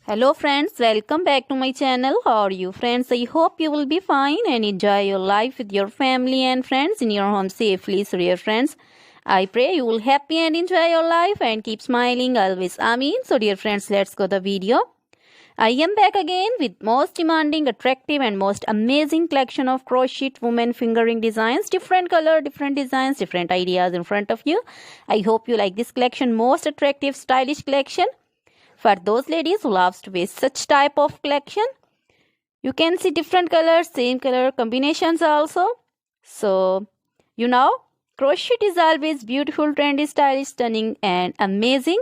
Hello friends, welcome back to my channel. How are you friends? I hope you will be fine and enjoy your life with your family and friends in your home safely. So dear friends, I pray you will happy and enjoy your life and keep smiling always. Amen. So dear friends, let's go the video. I am back again with most demanding, attractive and most amazing collection of crochet women fingering designs. Different color, different designs, different ideas in front of you. I hope you like this collection, most attractive, stylish collection. For those ladies who loves to wear such type of collection, you can see different colors, same color combinations also. So, crochet is always beautiful, trendy, stylish, stunning and amazing.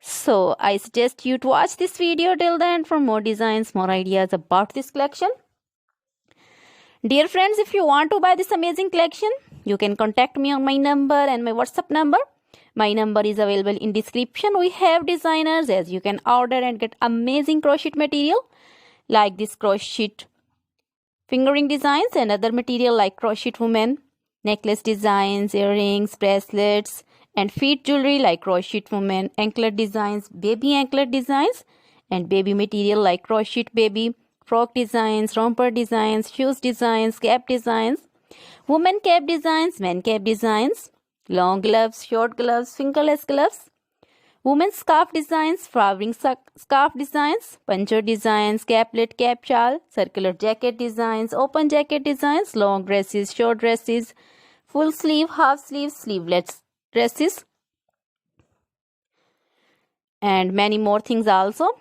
So, I suggest you to watch this video till the end for more designs, more ideas about this collection. Dear friends, if you want to buy this amazing collection, you can contact me on my number and my WhatsApp number. My number is available in description. We have designers as you can order and get amazing crochet material like this crochet fingering designs and other material like crochet women, necklace designs, earrings, bracelets and feet jewelry like crochet women, anklet designs, baby anklet designs and baby material like crochet baby, frock designs, romper designs, shoes designs, cap designs, women cap designs, men cap designs, long gloves, short gloves, fingerless gloves, women's scarf designs, flowering scarf designs, puncher designs, caplet, cap shawl, circular jacket designs, open jacket designs, long dresses, short dresses, full sleeve, half sleeve, sleeveless dresses, and many more things also.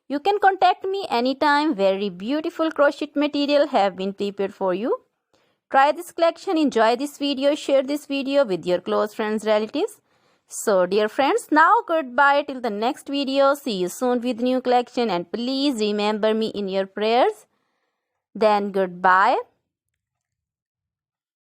You can contact me anytime. Very beautiful crochet material have been prepared for you. Try this collection, enjoy this video, share this video with your close friends, relatives. So dear friends, now goodbye till the next video. See you soon with new collection and please remember me in your prayers. Then goodbye.